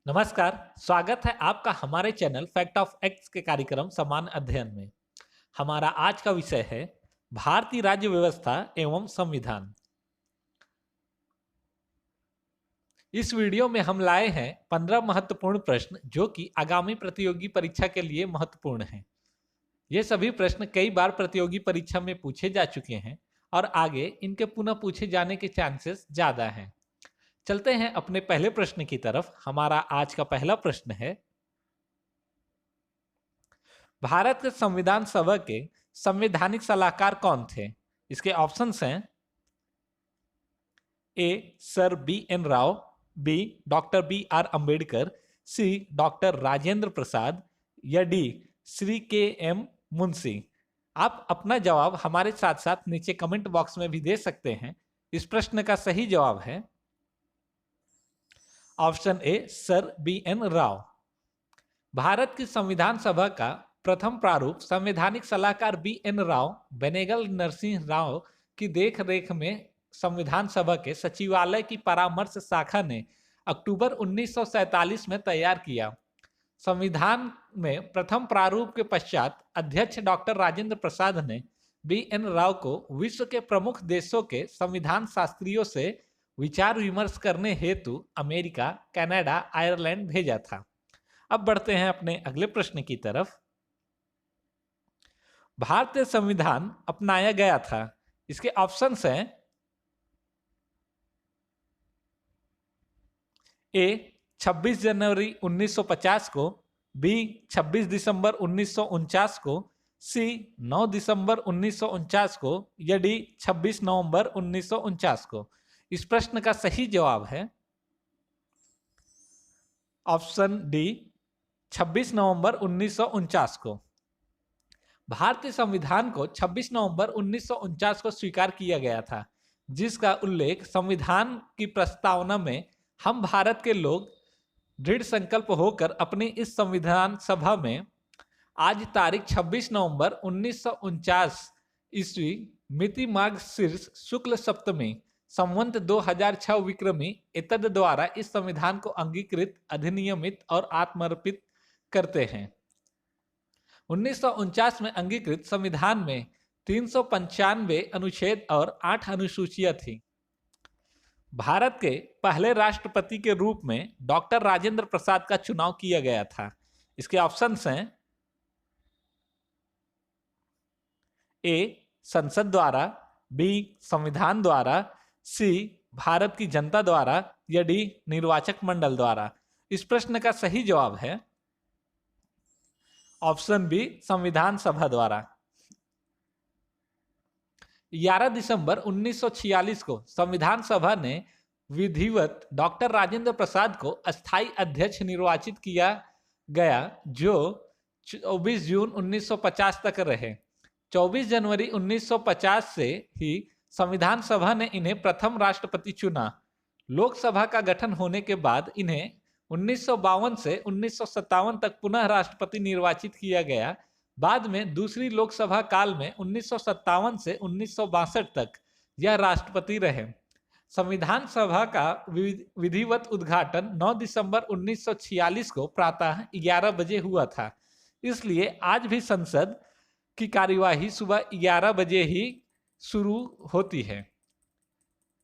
नमस्कार। स्वागत है आपका हमारे चैनल फैक्ट ऑफ एक्ट्स के कार्यक्रम समान अध्ययन में। हमारा आज का विषय है भारतीय राज्य व्यवस्था एवं संविधान। इस वीडियो में हम लाए हैं 15 महत्वपूर्ण प्रश्न जो कि आगामी प्रतियोगी परीक्षा के लिए महत्वपूर्ण हैं। ये सभी प्रश्न कई बार प्रतियोगी परीक्षा में पूछे जा चुके हैं और आगे इनके पुनः पूछे जाने के चांसेस ज्यादा हैं। चलते हैं अपने पहले प्रश्न की तरफ। हमारा आज का पहला प्रश्न है, भारत के संविधान सभा के संवैधानिक सलाहकार कौन थे? इसके ऑप्शंस हैं A sir B N Rao, B doctor B R Ambedkar, C doctor Rajendra Prasad या डी श्री के एम मुंशी। आप अपना जवाब हमारे साथ साथ नीचे कमेंट बॉक्स में भी दे सकते हैं। इस प्रश्न का सही जवाब है option A sir B N Rao. Bharat की संविधान सभा का प्रथम प्रारूप संवैधानिक सलाहकार बी एन राव बेनेगल नरसिंह राव की देखरेख में संविधान सभा के सचिवालय की परामर्श शाखा ने अक्टूबर 1947 में तैयार किया। संविधान में प्रथम प्रारूप के पश्चात अध्यक्ष डॉक्टर राजेंद्र प्रसाद ने बी एन राव को विश्व के प्रमुख देशों के संविधान शास्त्रियों से विचार विमर्श करने हेतु अमेरिका, कनाडा, आयरलैंड भेजा था। अब बढ़ते हैं अपने अगले प्रश्न की तरफ। भारतीय संविधान अपनाया गया था। इसके ऑप्शंस हैं ए 26 जनवरी 1950 को, बी 26 दिसंबर 1949 को, सी 9 दिसंबर 1949 को या डी 26 नवंबर 1949 को। इस प्रश्न का सही जवाब है ऑप्शन डी 26 नवंबर 1949 को। भारतीय संविधान को 26 नवंबर 1949 को स्वीकार किया गया था, जिसका उल्लेख संविधान की प्रस्तावना में हम भारत के लोग दृढ़ संकल्प होकर अपनी इस संविधान सभा में आज तारीख 26 नवंबर 1949 ईस्वी मिति माघ शीर्ष शुक्ल सप्तमी संवत 2006 विक्रमी एतद द्वारा इस संविधान को अंगीकृत, अधिनियमित और आत्मर्पित करते हैं। 1949 में अंगीकृत संविधान में 395 अनुच्छेद और 8 अनुसूचियां थी। भारत के पहले राष्ट्रपति के रूप में डॉक्टर राजेंद्र प्रसाद का चुनाव किया गया था। इसके ऑप्शंस हैं ए संसद द्वारा, बी संविधान द्वारा, सी भारत की जनता द्वारा या डी निर्वाचक मंडल द्वारा। इस प्रश्न का सही जवाब है ऑप्शन बी संविधान सभा द्वारा। 11 दिसंबर 1946 को संविधान सभा ने विधिवत डॉक्टर राजेंद्र प्रसाद को अस्थायी अध्यक्ष निर्वाचित किया गया, जो 24 जून 1950 तक रहे। 24 जनवरी 1950 से ही संविधान सभा ने इन्हें प्रथम राष्ट्रपति चुना। लोकसभा का गठन होने के बाद इन्हें 1952 से 1957 तक पुनः राष्ट्रपति निर्वाचित किया गया। बाद में दूसरी लोकसभा काल में 1957 से 1962 तक यह राष्ट्रपति रहे। संविधान सभा का विधिवत उद्घाटन 9 दिसंबर 1946 को प्रातः 11 बजे हुआ था। इसलिए आज भी संसद की कार्यवाही सुबह 11 बजे ही शुरू होती है।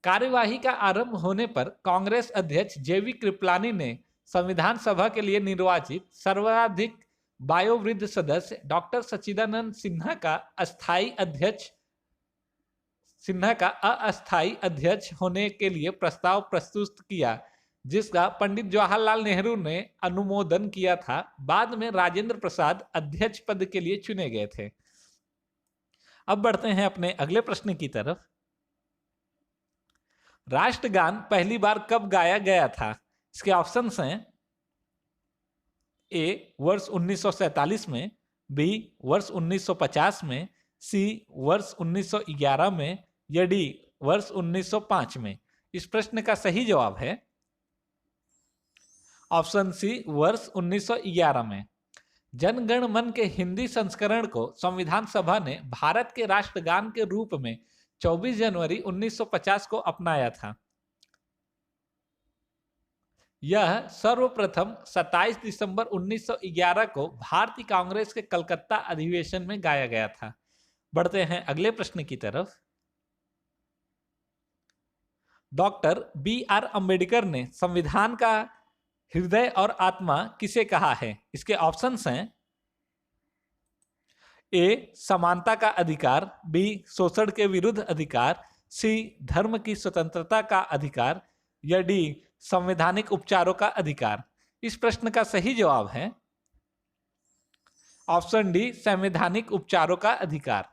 कार्यवाही का आरंभ होने पर कांग्रेस अध्यक्ष जेवी कृपलानी ने संविधान सभा के लिए निर्वाचित सर्वाधिक वयोवृद्ध सदस्य डॉक्टर सच्चिदानंद सिन्हा का अस्थायी अध्यक्ष होने के लिए प्रस्ताव प्रस्तुत किया, जिसका पंडित जवाहरलाल नेहरू ने अनुमोदन किया था। बाद में राजेंद्र प्रसाद अध्यक्ष पद के लिए चुने गए थे। अब बढ़ते हैं अपने अगले प्रश्न की तरफ। राष्ट्रगान पहली बार कब गाया गया था? इसके ऑप्शंस हैं ए वर्ष 1947 में, बी वर्ष 1950 में, सी वर्ष 1911 में या डी वर्ष 1905 में। इस प्रश्न का सही जवाब है ऑप्शन सी वर्ष 1911 में। जन गण मन के हिंदी संस्करण को संविधान सभा ने भारत के राष्ट्रगान के रूप में 24 जनवरी 1950 को अपनाया था। यह सर्वप्रथम 27 दिसंबर 1911 को भारतीय कांग्रेस के कलकत्ता अधिवेशन में गाया गया था। बढ़ते हैं अगले प्रश्न की तरफ। डॉक्टर बी आर अंबेडकर ने संविधान का हृदय और आत्मा किसे कहा है? इसके ऑप्शंस हैं ए समानता का अधिकार, बी शोषण के विरुद्ध अधिकार, सी धर्म की स्वतंत्रता का अधिकार या डी संवैधानिक उपचारों का अधिकार। इस प्रश्न का सही जवाब है ऑप्शन डी संवैधानिक उपचारों का अधिकार।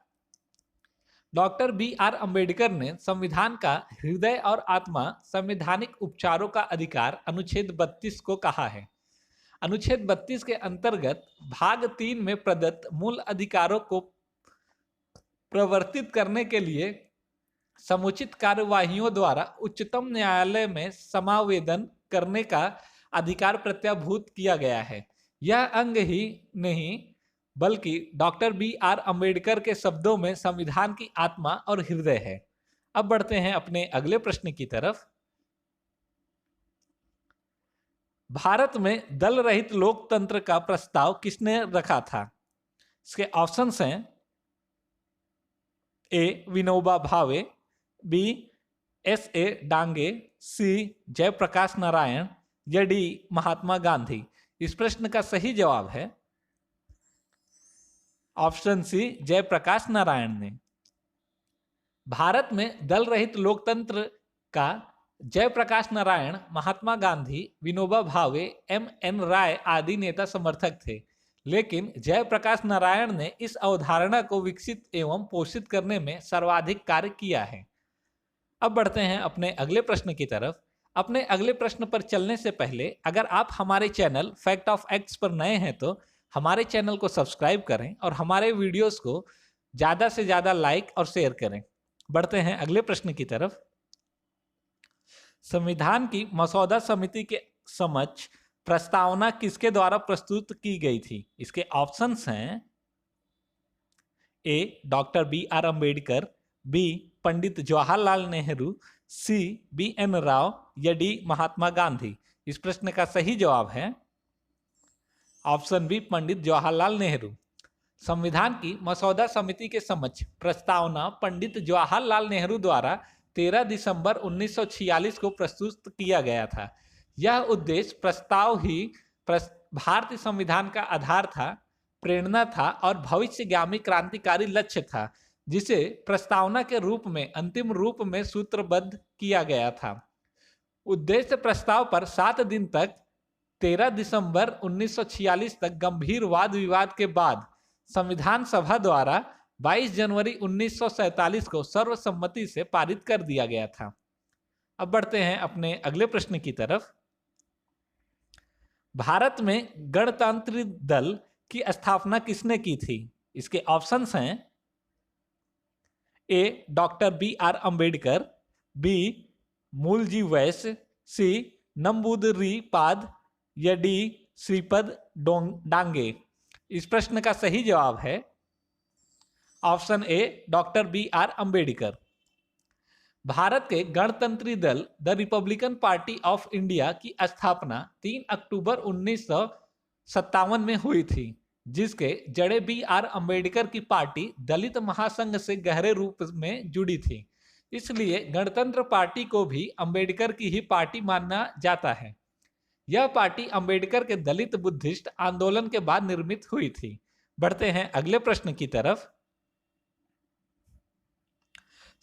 डॉक्टर बी आर अंबेडकर ने संविधान का हृदय और आत्मा संवैधानिक उपचारों का अधिकार अनुच्छेद 32 को कहा है। अनुच्छेद 32 के अंतर्गत भाग 3 में प्रदत्त मूल अधिकारों को प्रवर्तित करने के लिए समुचित कार्यवाहियों द्वारा उच्चतम न्यायालय में समावेदन करने का अधिकार प्रत्याभूत किया गया है। यह अंग ही नहीं बल्कि डॉक्टर बी आर अंबेडकर के शब्दों में संविधान की आत्मा और हृदय है। अब बढ़ते हैं अपने अगले प्रश्न की तरफ। भारत में दल रहित लोकतंत्र का प्रस्ताव किसने रखा था? इसके ऑप्शंस हैं ए Vinoba Bhave, B S A Dange, सी जयप्रकाश नारायण या डी महात्मा गांधी। इस प्रश्न का सही जवाब है ऑप्शन सी जयप्रकाश नारायण ने। भारत में दल रहित लोकतंत्र का जयप्रकाश नारायण, महात्मा गांधी, विनोबा भावे, एम एन राय आदि नेता समर्थक थे, लेकिन जयप्रकाश नारायण ने इस अवधारणा को विकसित एवं पोषित करने में सर्वाधिक कार्य किया है। अब बढ़ते हैं अपने अगले प्रश्न की तरफ। अपने अगले प्रश्न पर चलने से पहले अगर आप हमारे चैनल फैक्ट ऑफ एक्ट्स पर नए हैं तो हमारे चैनल को सब्सक्राइब करें और हमारे वीडियोस को ज़्यादा से ज़्यादा लाइक और शेयर करें। बढ़ते हैं अगले प्रश्न की तरफ। संविधान की मसौदा समिति के समक्ष प्रस्तावना किसके द्वारा प्रस्तुत की गई थी? इसके ऑप्शंस हैं A doctor B R Ambedkar, B Pandit Jawaharlal Nehru, C B N Rao या डी महात्मा गांधी। इस प्रश्न का सही जवाब है ऑप्शन बी पंडित जवाहरलाल नेहरू। संविधान की मसौदा समिति के समक्ष प्रस्तावना पंडित जवाहरलाल नेहरू द्वारा 13 दिसंबर 1946 को प्रस्तुत किया गया था। यह उद्देश्य प्रस्ताव ही भारतीय संविधान का आधार था, प्रेरणा था और भविष्यगामी क्रांतिकारी लक्ष्य था, जिसे प्रस्तावना के रूप में अंतिम रूप में सूत्रबद्ध किया गया था। उद्देश्य प्रस्ताव पर 7 दिन तक 13 दिसंबर 1946 तक गंभीर वाद विवाद के बाद संविधान सभा द्वारा 22 जनवरी 1947 को सर्वसम्मति से पारित कर दिया गया था। अब बढ़ते हैं अपने अगले प्रश्न की तरफ। भारत में गणतंत्र दल की स्थापना किसने की थी? इसके ऑप्शंस हैं A doctor B R Ambedkar, B Mulji Vaishya, C Namboodiri पाद या डी श्रीपद डांगे। इस प्रश्न का सही जवाब है option A doctor B R Ambedkar. Bharat के गणतंत्री दल the Republican Party of India की स्थापना 3 अक्टूबर 1957 में हुई थी, जिसके जड़े बी आर अंबेडकर की पार्टी दलित महासंघ से गहरे रूप में जुड़ी थी। इसलिए गणतंत्र पार्टी को भी अंबेडकर की ही पार्टी माना जाता है। यह पार्टी अंबेडकर के दलित बुद्धिस्ट आंदोलन के बाद निर्मित हुई थी। बढ़ते हैं अगले प्रश्न की तरफ।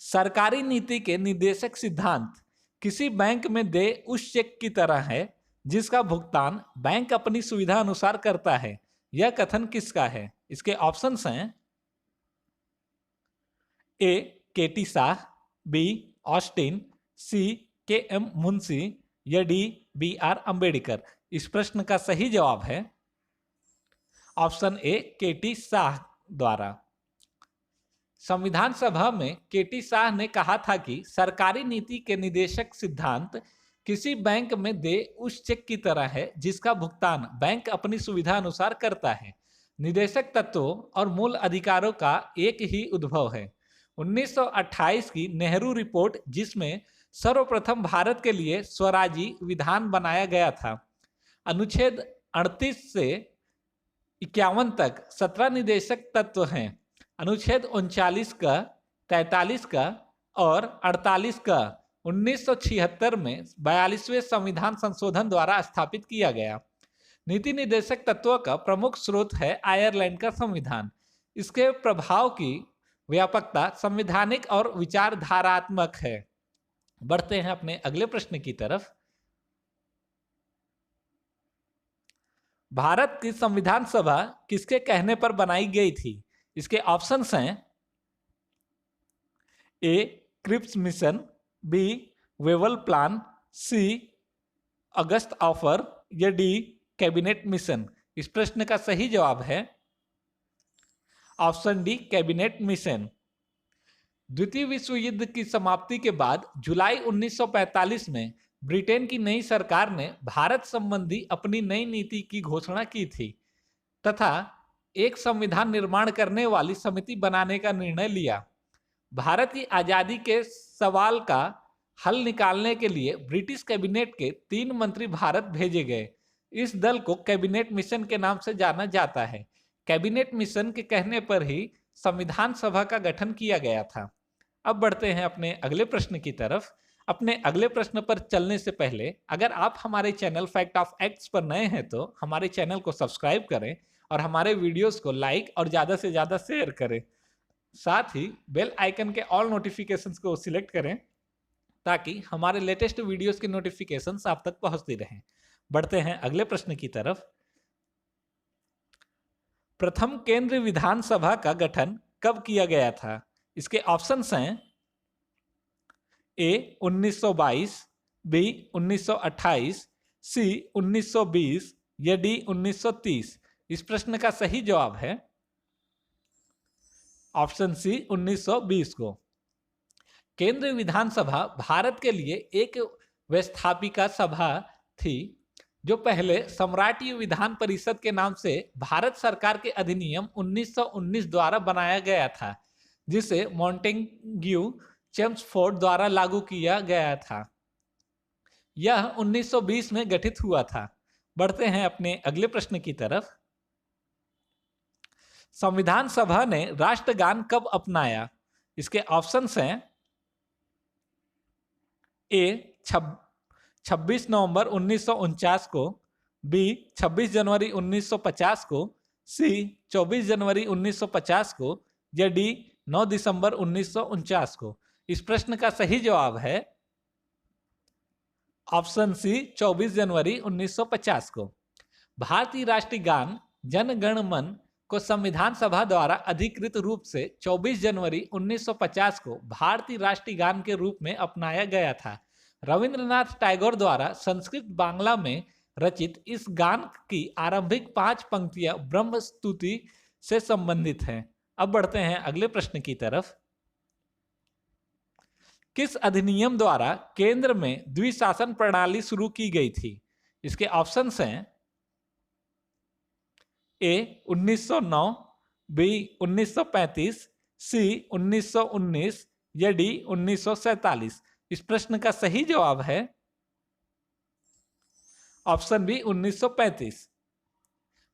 सरकारी नीति के निर्देशक सिद्धांत किसी बैंक में दे उस चेक की तरह है जिसका भुगतान बैंक अपनी सुविधा अनुसार करता है। यह कथन किसका है? इसके ऑप्शंस हैं ए केटी शाह, बी ऑस्टिन, सी के एम मुंशी या डी बी आर अंबेडकर। इस प्रश्न का सही जवाब है ऑप्शन ए केटी शाह द्वारा। संविधान सभा में केटी शाह ने कहा था कि सरकारी नीति के निदेशक सिद्धांत किसी बैंक में दे उस चेक की तरह है जिसका भुगतान बैंक अपनी सुविधा अनुसार करता है। निदेशक तत्वों और मूल अधिकारों का एक ही उद्भव है। 1928 की नेहरू रिपोर्ट, जिसमें सर्वप्रथम भारत के लिए स्वराजी विधान बनाया गया था। अनुच्छेद 38 से 51 तक 17 निदेशक तत्व हैं। अनुच्छेद 39 का, 43 का और 48 का 1976 में 42वें संविधान संशोधन द्वारा स्थापित किया गया। नीति निर्देशक तत्वों का प्रमुख स्रोत है आयरलैंड का संविधान। इसके प्रभाव की व्यापकता संवैधानिक और विचारधारात्मक है। बढ़ते हैं अपने अगले प्रश्न की तरफ। भारत की संविधान सभा किसके कहने पर बनाई गई थी? इसके ऑप्शंस हैं A Cripps mission, B Wavell plan, C August offer या डी कैबिनेट मिशन। इस प्रश्न का सही जवाब है ऑप्शन डी कैबिनेट मिशन। द्वितीय विश्व युद्ध की समाप्ति के बाद जुलाई 1945 में ब्रिटेन की नई सरकार ने भारत संबंधी अपनी नई नीति की घोषणा की थी तथा एक संविधान निर्माण करने वाली समिति बनाने का निर्णय लिया। भारत की आजादी के सवाल का हल निकालने के लिए ब्रिटिश कैबिनेट के 3 मंत्री भारत भेजे गए। इस दल को कैबिनेट मिशन के नाम से जाना जाता है। कैबिनेट मिशन के कहने पर ही संविधान सभा का गठन किया गया था। अब बढ़ते हैं अपने अगले प्रश्न की तरफ। अपने अगले प्रश्न पर चलने से पहले अगर आप हमारे चैनल फैक्ट ऑफ एक्ट्स पर नए हैं तो हमारे चैनल को सब्सक्राइब करें और हमारे वीडियोस को लाइक और ज़्यादा से ज़्यादा शेयर करें। साथ ही बेल आइकन के ऑल नोटिफिकेशंस को सिलेक्ट करें ताकि हमारे लेटेस्ट वीडियोस की नोटिफिकेशंस आप तक पहुंचती रहें। बढ़ते हैं अगले प्रश्न की तरफ। प्रथम केंद्रीय विधानसभा का गठन कब किया गया था? इसके ऑप्शंस हैं ए 1922, बी 1928, सी 1920 या डी 1930। इस प्रश्न का सही जवाब है ऑप्शन सी 1920 को। केंद्रीय विधानसभा भारत के लिए एक व्यवस्थापिका सभा थी जो पहले सम्राटीय विधान परिषद के नाम से भारत सरकार के अधिनियम 1919 द्वारा बनाया गया था, जिसे मॉन्टेग्यू चेम्सफोर्ड द्वारा लागू किया गया था। यह 1920 में गठित हुआ था। बढ़ते हैं अपने अगले प्रश्न की तरफ। संविधान सभा ने राष्ट्रगान कब अपनाया? इसके ऑप्शंस हैं ए 26 नवंबर 1949 को, बी 26 जनवरी 1950 को, सी 24 जनवरी 1950 को या डी 9 दिसंबर 1949 को। इस प्रश्न का सही जवाब है ऑप्शन सी 24 जनवरी 1950 को। भारतीय राष्ट्रीय गान जन गण मन को संविधान सभा द्वारा अधिकृत रूप से 24 जनवरी 1950 को भारतीय राष्ट्रीय गान के रूप में अपनाया गया था। रविंद्रनाथ टैगोर द्वारा संस्कृत बांग्ला में रचित इस गान की आरंभिक 5 पंक्तियां ब्रह्म स्तुति से संबंधित हैं। अब बढ़ते हैं अगले प्रश्न की तरफ। किस अधिनियम द्वारा केंद्र में द्विशासन प्रणाली शुरू की गई थी? इसके ऑप्शंस हैं ए 1909, बी 1935, सी 1919 या डी 1947। इस प्रश्न का सही जवाब है ऑप्शन बी 1935।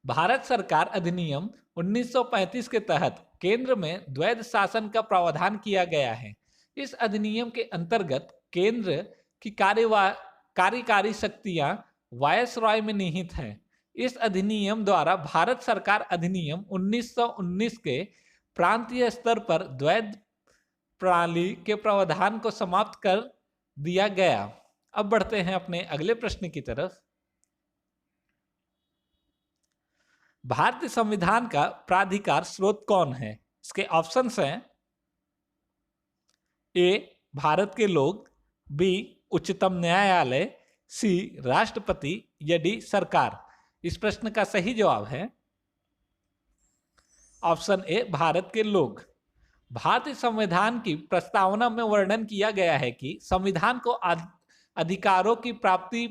भारत सरकार अधिनियम 1935 के तहत केंद्र में द्वैध शासन का प्रावधान किया गया है। इस अधिनियम के अंतर्गत केंद्र की कार्यकारी शक्तियां वायसरॉय में निहित हैं। इस अधिनियम द्वारा भारत सरकार अधिनियम 1919 के प्रांतीय स्तर पर द्वैध प्रणाली के प्रावधान को समाप्त कर दिया गया। अब बढ़ते हैं अपने अगले प्रश्न की तरफ। भारतीय संविधान का प्राधिकार स्रोत कौन है? इसके ऑप्शंस हैं ए भारत के लोग, बी उच्चतम न्यायालय, सी राष्ट्रपति या डी सरकार। इस प्रश्न का सही जवाब है ऑप्शन ए भारत के लोग। भारतीय संविधान की प्रस्तावना में वर्णन किया गया है कि संविधान को अधिकारों की प्राप्ति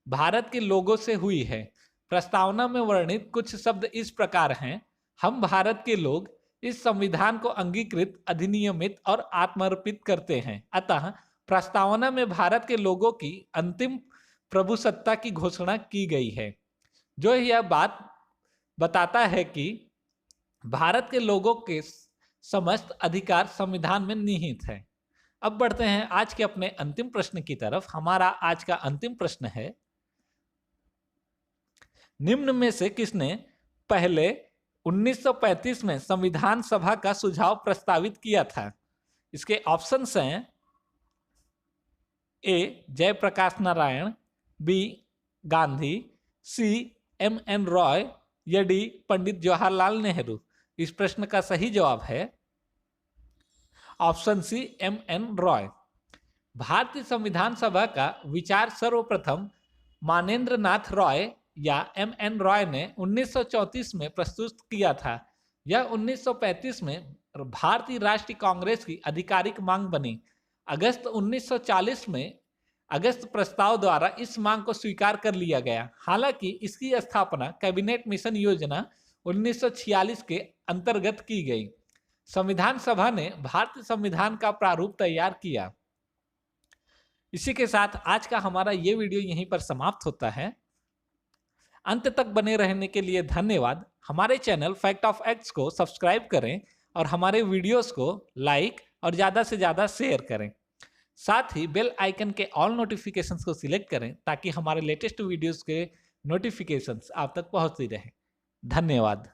भारत के लोगों से हुई है। प्रस्तावना में वर्णित कुछ शब्द इस प्रकार हैं: हम भारत के लोग इस संविधान को अंगीकृत, अधिनियमित और आत्मर्पित करते हैं, अतः प्रस्तावना में भारत के लोगों की अंतिम प्रभुसत्ता की घोषणा की गई है, जो यह बात बताता है कि भारत के लोगों के समस्त अधिकार संविधान में निहित है। अब बढ़ते हैं आज के अपने अंतिम प्रश्न की तरफ। हमारा आज का अंतिम प्रश्न है, निम्न में से किसने पहले 1935 में संविधान सभा का सुझाव प्रस्तावित किया था? इसके ऑप्शंस हैं ए जयप्रकाश नारायण, बी गांधी, सी एम.एन. रॉय या डी पंडित जवाहरलाल नेहरू। इस प्रश्न का सही जवाब है ऑप्शन सी एम.एन. रॉय। भारतीय संविधान सभा का विचार सर्वप्रथम मानेंद्र नाथ रॉय या एम.एन. रॉय ने 1934 में प्रस्तुत किया था। यह 1935 में भारतीय राष्ट्रीय कांग्रेस की आधिकारिक मांग बनी। अगस्त 1940 में अगस्त प्रस्ताव द्वारा इस मांग को स्वीकार कर लिया गया। हालांकि इसकी स्थापना कैबिनेट मिशन योजना 1946 के अंतर्गत की गई। संविधान सभा ने भारतीय संविधान का प्रारूप तैयार किया। इसी के साथ आज का हमारा ये वीडियो यहीं पर समाप्त होता है। अंत तक बने रहने के लिए धन्यवाद। हमारे चैनल फैक्ट ऑफ एक्ट्स को सब्सक्राइब करें और हमारे वीडियोस को लाइक और ज़्यादा से ज़्यादा शेयर करें। साथ ही बेल आइकन के ऑल नोटिफिकेशंस को सिलेक्ट करें ताकि हमारे लेटेस्ट वीडियोस के नोटिफिकेशंस आप तक पहुंचती रहें। धन्यवाद।